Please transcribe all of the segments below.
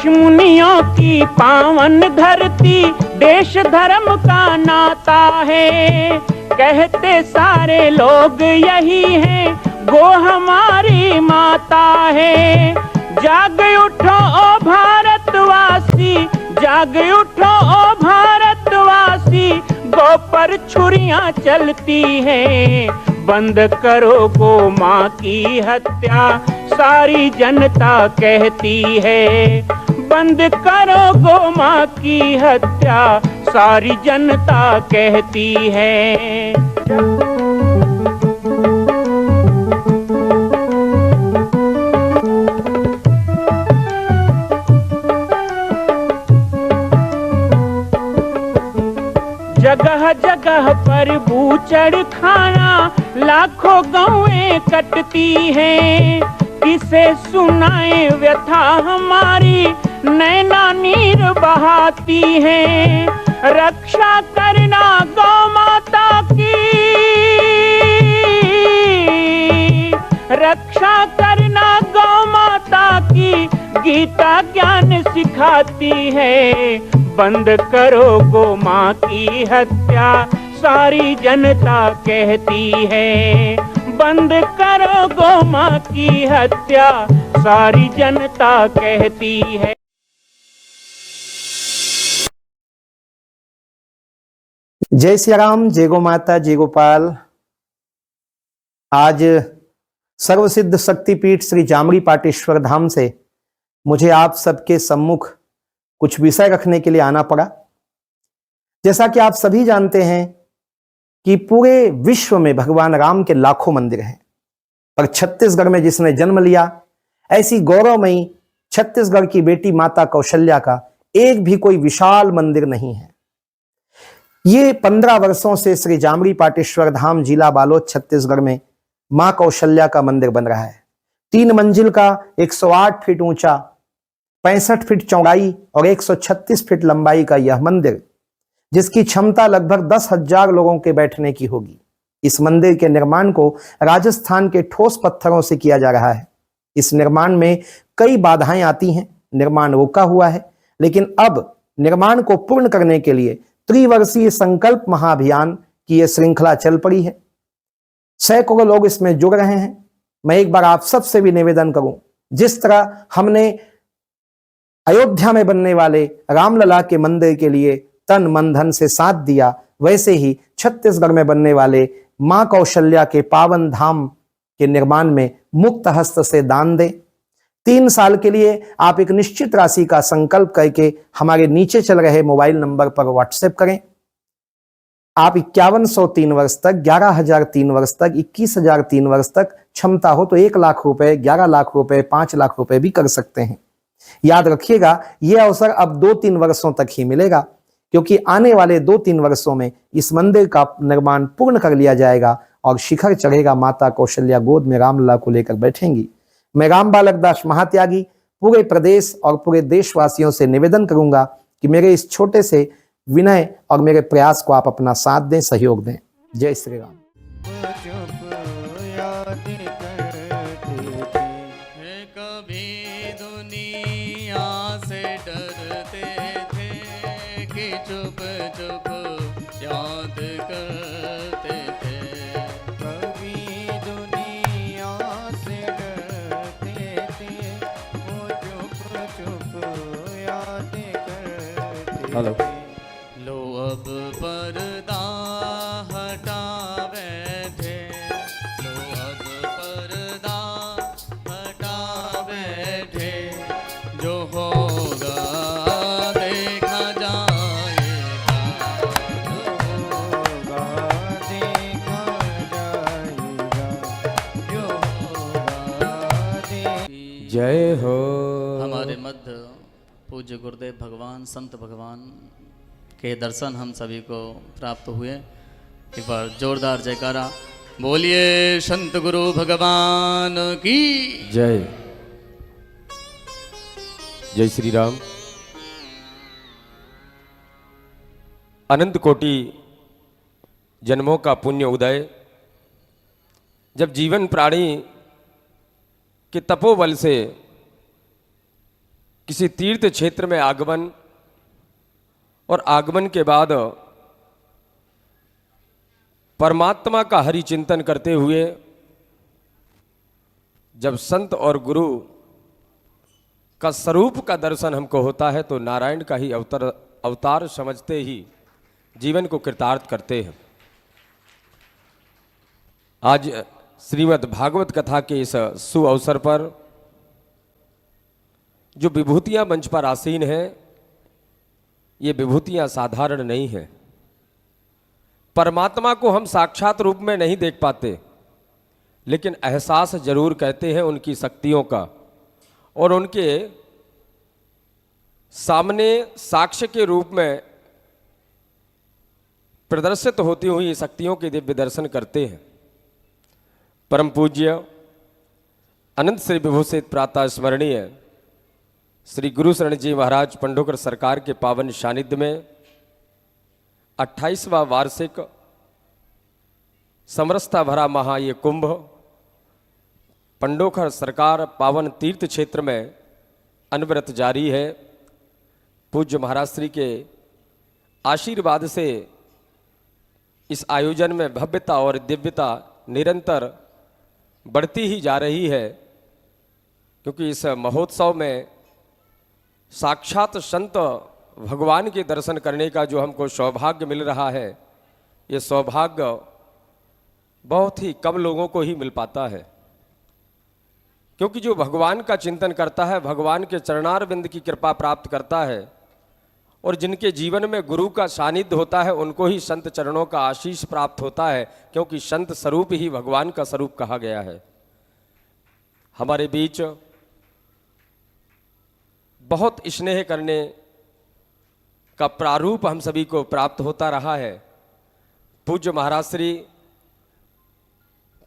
ऋषि मुनियों की पावन धरती, देश धर्म का नाता है। कहते सारे लोग यही हैं, गो हमारी माता है। जाग उठो ओ भारतवासी, जाग उठो ओ भारतवासी, गो पर छुरियां चलती हैं। बंद करो गो माँ की हत्या, सारी जनता कहती है। बंद करो गो माँ की हत्या, सारी जनता कहती है। जगह जगह पर बूचड़ खाना, लाखों गौएं कटती हैं। किसे सुनाए व्यथा हमारी, नैना नीर बहाती हैं। रक्षा करना गौ माता की, रक्षा करना गौ माता की, गीता ज्ञान सिखाती है। बंद करो गो माँ की हत्या, सारी जनता कहती है। बंद करो गो माँ की हत्या, सारी जनता कहती है। जय श्री राम, जय गो माता, जय गोपाल। आज सर्वसिद्ध शक्तिपीठ श्री जामरी पाटेश्वर धाम से मुझे आप सबके सम्मुख कुछ विषय रखने के लिए आना पड़ा। जैसा कि आप सभी जानते हैं कि पूरे विश्व में भगवान राम के लाखों मंदिर हैं, पर छत्तीसगढ़ में जिसने जन्म लिया, ऐसी गौरवमयी छत्तीसगढ़ की बेटी माता कौशल्या का एक भी कोई विशाल मंदिर नहीं है। ये 15 वर्षों से श्री जामरी पाटेश्वर धाम, जिला बालोद, छत्तीसगढ़ में मां कौशल्या का मंदिर बन रहा है। 3 मंजिल का 108 फीट ऊंचा, 65 फीट चौड़ाई और 136 फीट लंबाई का यह मंदिर, जिसकी क्षमता लगभग 10,000 लोगों के बैठने की होगी। इस मंदिर के निर्माण को राजस्थान के ठोस पत्थरों से किया जा रहा है। इस निर्माण में कई बाधाएं आती हैं, निर्माण रुका हुआ है, लेकिन अब निर्माण को पूर्ण करने के लिए त्रिवर्षीय संकल्प महाअभियान की यह श्रृंखला चल पड़ी है। सैकड़ों लोग इसमें जुड़ रहे हैं। मैं एक बार आप सबसे भी निवेदन करूं, जिस तरह हमने अयोध्या में बनने वाले रामलला के मंदिर के लिए तन मन धन से साथ दिया, वैसे ही छत्तीसगढ़ में बनने वाले मां कौशल्या के पावन धाम के निर्माण में मुक्त हस्त से दान दें। 3 साल के लिए आप एक निश्चित राशि का संकल्प करके हमारे नीचे चल रहे मोबाइल नंबर पर व्हाट्सएप करें। आप 5103 वर्ष तक, 11,003 वर्ष तक, 21,003 वर्ष तक, क्षमता हो तो 1 लाख रुपए, 11 लाख रुपए, 5 लाख रुपए भी कर सकते हैं। याद रखिएगा, यह अवसर अब 2-3 वर्षों तक ही मिलेगा, क्योंकि आने वाले 2-3 वर्षों में इस मंदिर का निर्माण पूर्ण कर लिया जाएगा और शिखर चढ़ेगा। माता कौशल्या गोद में रामलला को लेकर बैठेंगी। मैं राम बालक दास महात्यागी पूरे प्रदेश और पूरे देशवासियों से निवेदन करूंगा कि मेरे इस छोटे से विनय और मेरे प्रयास को आप अपना साथ दें, सहयोग दें। जय श्री राम। हेलो। लो अब पर्दा हटा बैठे, लो अब पर्दा हटा बैठे, जो होगा देखा जाएगा, जो होगा देखा जाएगा, जो होगा। जय हो। हमारे मध्य पूज्य गुरुदेव भगवान, संत भगवान के दर्शन हम सभी को प्राप्त हुए। एक बार जोरदार जयकारा बोलिए संत गुरु भगवान की जय। जय श्री राम। अनंत कोटि जन्मों का पुण्य उदय, जब जीवन प्राणी के तपोबल से किसी तीर्थ क्षेत्र में आगमन और आगमन के बाद परमात्मा का हरि चिंतन करते हुए जब संत और गुरु का स्वरूप का दर्शन हमको होता है तो नारायण का ही अवतार समझते ही जीवन को कृतार्थ करते हैं। आज श्रीमद् भागवत कथा के इस सुअवसर पर जो विभूतियां मंच पर आसीन हैं, ये विभूतियां साधारण नहीं हैं। परमात्मा को हम साक्षात रूप में नहीं देख पाते, लेकिन एहसास जरूर कहते हैं उनकी शक्तियों का, और उनके सामने साक्ष्य के रूप में प्रदर्शित होती हुई शक्तियों के दिव्य दर्शन करते हैं। परम पूज्य अनंत श्री विभूषित प्रातः स्मरणीय श्री गुरु शरण जी महाराज पंडोकर सरकार के पावन सानिध्य में 28वां वार्षिक समरसता भरा महा ये कुंभ पंडोकर सरकार पावन तीर्थ क्षेत्र में अनवरत जारी है। पूज्य महाराज श्री के आशीर्वाद से इस आयोजन में भव्यता और दिव्यता निरंतर बढ़ती ही जा रही है, क्योंकि इस महोत्सव में साक्षात संत भगवान के दर्शन करने का जो हमको सौभाग्य मिल रहा है, ये सौभाग्य बहुत ही कम लोगों को ही मिल पाता है। क्योंकि जो भगवान का चिंतन करता है, भगवान के चरणारविंद की कृपा प्राप्त करता है, और जिनके जीवन में गुरु का सानिध्य होता है, उनको ही संत चरणों का आशीष प्राप्त होता है, क्योंकि संत स्वरूप ही भगवान का स्वरूप कहा गया है। हमारे बीच बहुत स्नेह करने का प्रारूप हम सभी को प्राप्त होता रहा है। पूज्य महाराज श्री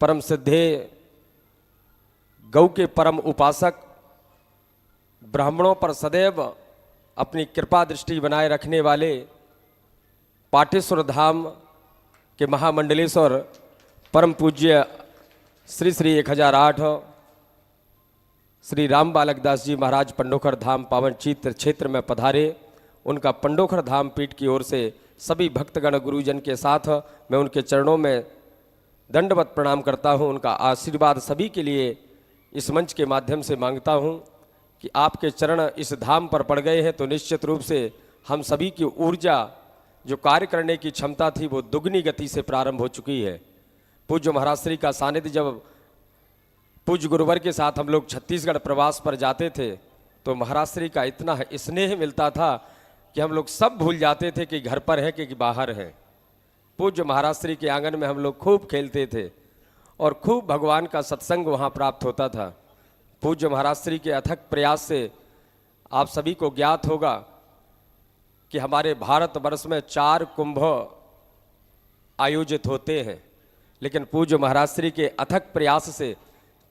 परम सिद्धे गौ के परम उपासक, ब्राह्मणों पर सदैव अपनी कृपा दृष्टि बनाए रखने वाले, पाटेश्वर धाम के महामंडलेश्वर परम पूज्य श्री श्री 1008 श्री राम बालक दास जी महाराज पंडोखर धाम पावन क्षेत्र में पधारे। उनका पंडोखर धाम पीठ की ओर से सभी भक्तगण गुरुजन के साथ मैं उनके चरणों में दंडवत प्रणाम करता हूं। उनका आशीर्वाद सभी के लिए इस मंच के माध्यम से मांगता हूं कि आपके चरण इस धाम पर पड़ गए हैं तो निश्चित रूप से हम सभी की ऊर्जा, जो कार्य करने की क्षमता थी, वो दुगनी गति से प्रारंभ हो चुकी है। पूज्य महाराज श्री का सानिध्य जब पूज्य गुरुवर के साथ हम लोग छत्तीसगढ़ प्रवास पर जाते थे तो महाराज श्री का इतना स्नेह मिलता था कि हम लोग सब भूल जाते थे कि घर पर है कि बाहर है। पूज्य महाराज श्री के आंगन में हम लोग खूब खेलते थे और खूब भगवान का सत्संग वहाँ प्राप्त होता था। पूज्य महाराज श्री के अथक प्रयास से आप सभी को ज्ञात होगा कि हमारे भारतवर्ष में 4 कुंभ आयोजित होते हैं, लेकिन पूज्य महाराज श्री के अथक प्रयास से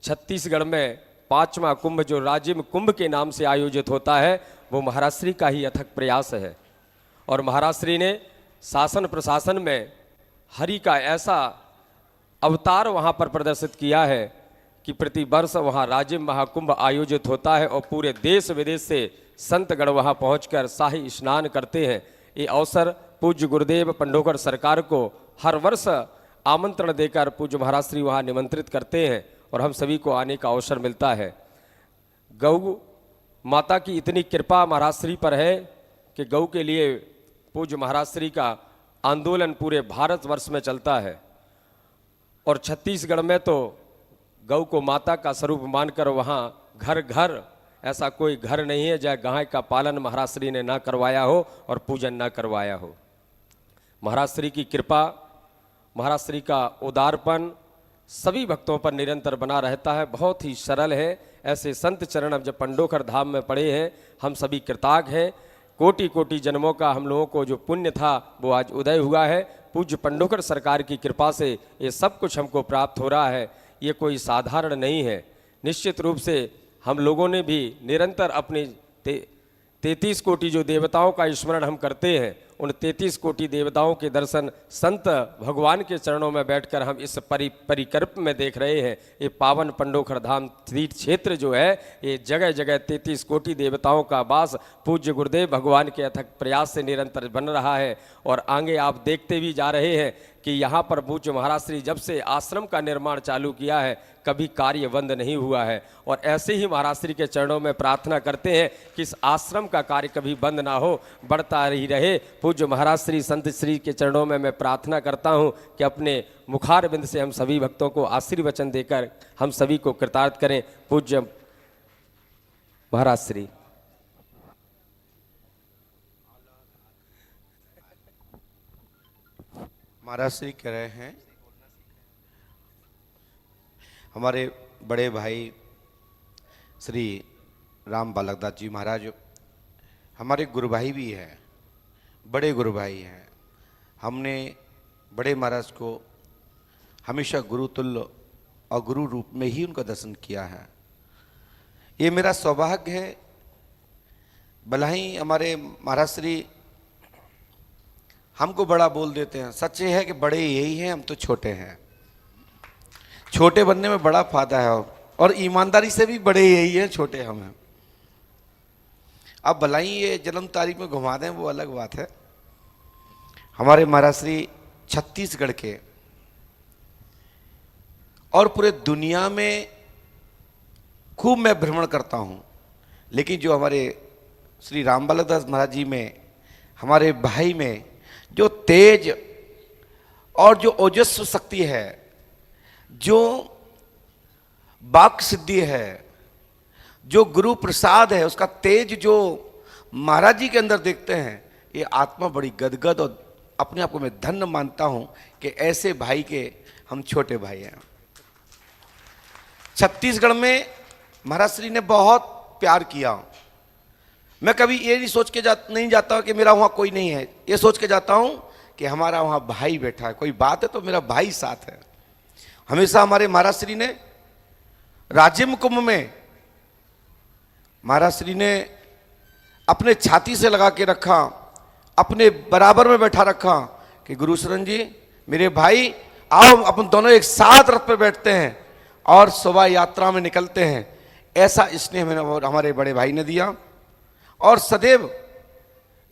छत्तीसगढ़ में 5वां कुंभ, जो राजिम कुंभ के नाम से आयोजित होता है, वो महाराज श्री का ही अथक प्रयास है। और महाराज श्री ने शासन प्रशासन में हरि का ऐसा अवतार वहाँ पर प्रदर्शित किया है कि प्रति वर्ष वहाँ राजिम महाकुंभ आयोजित होता है और पूरे देश विदेश से संतगण वहाँ पहुंचकर शाही स्नान करते हैं। ये अवसर पूज्य गुरुदेव पंडोकर सरकार को हर वर्ष आमंत्रण देकर पूज्य महाराज श्री वहाँ निमंत्रित करते हैं और हम सभी को आने का अवसर मिलता है। गौ माता की इतनी कृपा महाराज श्री पर है कि गौ के लिए पूज्य महाराज श्री का आंदोलन पूरे भारतवर्ष में चलता है, और छत्तीसगढ़ में तो गौ को माता का स्वरूप मानकर वहाँ घर घर ऐसा कोई घर नहीं है जहाँ गाय का पालन महाराज श्री ने ना करवाया हो और पूजन ना करवाया हो। महाराज श्री की कृपा, महाराज श्री का उदारपन सभी भक्तों पर निरंतर बना रहता है। बहुत ही सरल है। ऐसे संत चरण अब जब पंडोखर धाम में पड़े हैं, हम सभी कृतार्थ हैं। कोटि कोटि जन्मों का हम लोगों को जो पुण्य था वो आज उदय हुआ है। पूज्य पंडोकर सरकार की कृपा से ये सब कुछ हमको प्राप्त हो रहा है। ये कोई साधारण नहीं है। निश्चित रूप से हम लोगों ने भी निरंतर अपनी 33 कोटि जो देवताओं का स्मरण हम करते हैं, उन 33 कोटि देवताओं के दर्शन संत भगवान के चरणों में बैठकर हम इस परिकल्प में देख रहे हैं। ये पावन पंडोखर धाम तीर्थ क्षेत्र जो है, ये जगह जगह 33 कोटि देवताओं का वास पूज्य गुरुदेव भगवान के अथक प्रयास से निरंतर बन रहा है। और आगे आप देखते भी जा रहे हैं कि यहाँ पर पूज्य महाराज श्री जब से आश्रम का निर्माण चालू किया है, कभी कार्य बंद नहीं हुआ है। और ऐसे ही महाराज श्री के चरणों में प्रार्थना करते हैं कि इस आश्रम का कार्य कभी बंद ना हो, बढ़ता ही रहे। पूज्य महाराज श्री संत श्री के चरणों में मैं प्रार्थना करता हूँ कि अपने मुखारबिंद से हम सभी भक्तों को आशीर्वचन देकर हम सभी को कृतार्थ करें। पूज्य महाराज श्री। महाराज श्री कह रहे हैं, हमारे बड़े भाई श्री राम बालकदास जी महाराज हमारे गुरु भाई भी हैं, बड़े गुरु भाई हैं। हमने बड़े महाराज को हमेशा गुरु तुल्य और गुरु रूप में ही उनका दर्शन किया है। ये मेरा सौभाग्य है। भला ही हमारे महाराज श्री हमको बड़ा बोल देते हैं, सच ये है कि बड़े यही हैं, हम तो छोटे हैं। छोटे बनने में बड़ा फायदा है और ईमानदारी से भी बड़े यही हैं, छोटे हम हैं। अब भला ही ये जन्म तारीख में घुमा दें वो अलग बात है। हमारे महाराज श्री छत्तीसगढ़ के और पूरे दुनिया में खूब मैं भ्रमण करता हूँ, लेकिन जो हमारे श्री राम बालकदास महाराज जी में, हमारे भाई में जो तेज और जो ओजस्व शक्ति है, जो वाक सिद्धि है, जो गुरु प्रसाद है, उसका तेज जो महाराज जी के अंदर देखते हैं, ये आत्मा बड़ी गदगद और अपने आप को मैं धन्य मानता हूं कि ऐसे भाई के हम छोटे भाई हैं। छत्तीसगढ़ में महाराज श्री ने बहुत प्यार किया। मैं कभी ये नहीं सोच के नहीं जाता कि मेरा वहाँ कोई नहीं है, ये सोच के जाता हूँ कि हमारा वहाँ भाई बैठा है, कोई बात है तो मेरा भाई साथ है। हमेशा हमारे महाराज श्री ने राज्य कुंभ में महाराज श्री ने अपने छाती से लगा के रखा, अपने बराबर में बैठा रखा कि गुरु शरण जी मेरे भाई आओ, अपन दोनों एक साथ रथ पर बैठते हैं और शोभा यात्रा में निकलते हैं। ऐसा स्नेह मैंने हमारे बड़े भाई ने दिया और सदैव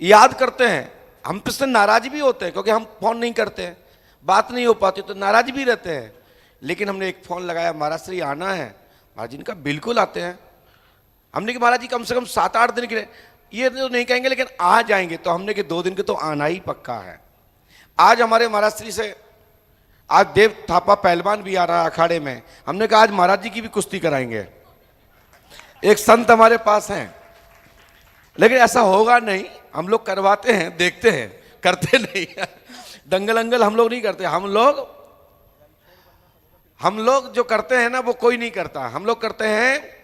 याद करते हैं। हम तो नाराज भी होते हैं क्योंकि हम फोन नहीं करते हैं, बात नहीं हो पाती तो नाराज भी रहते हैं। लेकिन हमने एक फोन लगाया, महाराज श्री आना है। महाराज जी का बिल्कुल आते हैं। हमने कि महाराज जी कम से कम 7-8 दिन के लिए, ये तो नहीं कहेंगे लेकिन आ जाएंगे। तो हमने कि 2 दिन के तो आना ही पक्का है। आज हमारे महाराज श्री से आज देव थापा पहलवान भी आ रहा है अखाड़े में। हमने कहा आज महाराज जी की भी कुश्ती कराएंगे। एक संत हमारे पास हैं, लेकिन ऐसा होगा नहीं। हम लोग करवाते हैं, देखते हैं, करते नहीं। दंगल अंगल हम लोग नहीं करते। हम लोग जो करते हैं ना वो कोई नहीं करता। हम लोग करते हैं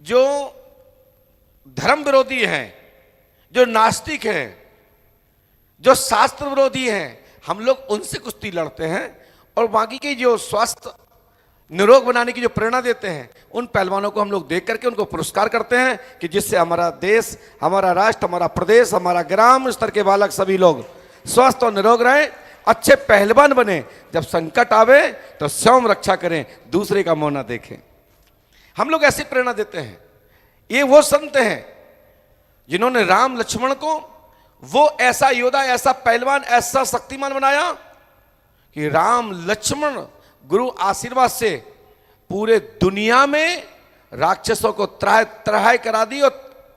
जो धर्म विरोधी हैं, जो नास्तिक हैं, जो शास्त्र विरोधी हैं, हम लोग उनसे कुश्ती लड़ते हैं। और बाकी के जो स्वस्थ निरोग बनाने की जो प्रेरणा देते हैं, उन पहलवानों को हम लोग देख करके उनको पुरस्कार करते हैं कि जिससे हमारा देश, हमारा राष्ट्र, हमारा प्रदेश, हमारा ग्राम स्तर के बालक सभी लोग स्वस्थ और निरोग रहें, अच्छे पहलवान बने। जब संकट आवे तो स्वयं रक्षा करें, दूसरे का मुंह ना देखें। हम लोग ऐसी प्रेरणा देते हैं। ये वो संत हैं जिन्होंने राम लक्ष्मण को वो ऐसा योद्धा, ऐसा पहलवान, ऐसा शक्तिमान बनाया कि राम लक्ष्मण गुरु आशीर्वाद से पूरे दुनिया में राक्षसों को त्राह करा दी और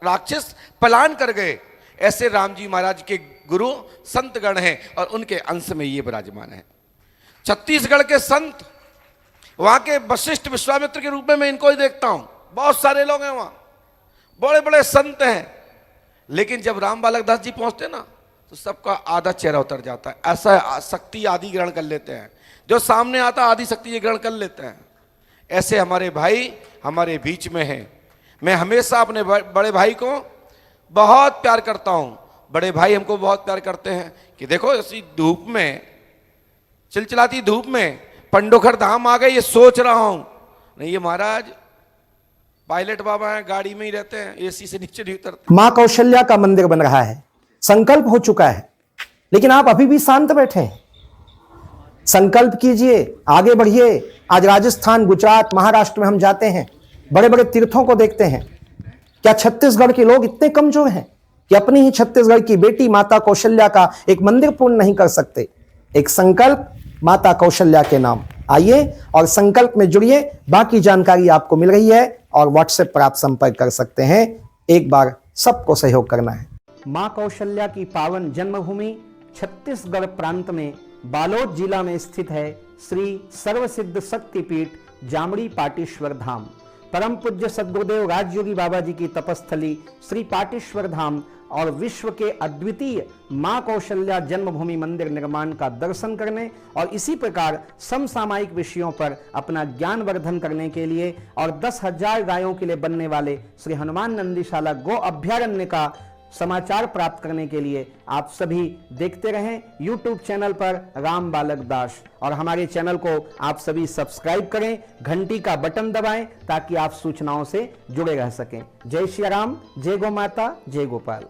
राक्षस पलायन कर गए। ऐसे राम जी महाराज के गुरु संतगण हैं और उनके अंश में ये विराजमान है। छत्तीसगढ़ के संत, वहां के वशिष्ठ विश्वामित्र के रूप में मैं इनको ही देखता हूं। बहुत सारे लोग हैं वहां, बड़े बड़े संत हैं, लेकिन जब राम बालकदास जी पहुंचते ना तो सबका आधा चेहरा उतर जाता है। ऐसा शक्ति आदि ग्रहण कर लेते हैं, जो सामने आता आदि शक्ति ये ग्रहण कर लेते हैं। ऐसे हमारे भाई हमारे बीच में हैं। मैं हमेशा अपने बड़े भाई को बहुत प्यार करता हूं, बड़े भाई हमको बहुत प्यार करते हैं कि देखो ऐसी धूप में, चिलचिलाती धूप में पंडोखर धाम आ गए, ये सोच रहा हूं। नहीं, ये महाराज पायलट बाबा हैं, गाड़ी में ही रहते हैं, एसी से नीचे नहीं उतरते। मां कौशल्या का मंदिर बन रहा है। संकल्प हो चुका है, लेकिन आप अभी भी शांत बैठे हैं। संकल्प कीजिए, आगे बढ़िए। आज राजस्थान, गुजरात, महाराष्ट्र में हम जाते हैं, बड़े बड़े तीर्थों को देखते हैं। क्या छत्तीसगढ़ के लोग इतने कमजोर हैं कि अपनी ही छत्तीसगढ़ की बेटी माता कौशल्या का एक मंदिर पूर्ण नहीं कर सकते? एक संकल्प माता कौशल्या के नाम। आइए और संकल्प में जुड़िए। बाकी जानकारी आपको मिल रही है और व्हाट्सएप पर आप संपर्क कर सकते हैं। एक बार सबको सहयोग करना है। मां कौशल्या की पावन जन्मभूमि छत्तीसगढ़ प्रांत में बालोद जिला में स्थित है श्री सर्वसिद्ध शक्तिपीठ जामड़ी पाटेश्वर धाम। परम पूज्य सद्गुरुदेव राजयोगी बाबा जी की तपस्थली श्री पाटेश्वर धाम और विश्व के अद्वितीय मां कौशल्या जन्मभूमि मंदिर निर्माण का दर्शन करने और इसी प्रकार समसामयिक विषयों पर अपना ज्ञान वर्धन करने के लिए और 10,000 गायों के लिए बनने वाले श्री हनुमान नंदीशाला गो अभ्यारण्य का समाचार प्राप्त करने के लिए आप सभी देखते रहें YouTube चैनल पर राम बालक दास, और हमारे चैनल को आप सभी सब्सक्राइब करें, घंटी का बटन दबाएं ताकि आप सूचनाओं से जुड़े रह सकें। जय श्री राम, जय गौ माता, जय गोपाल।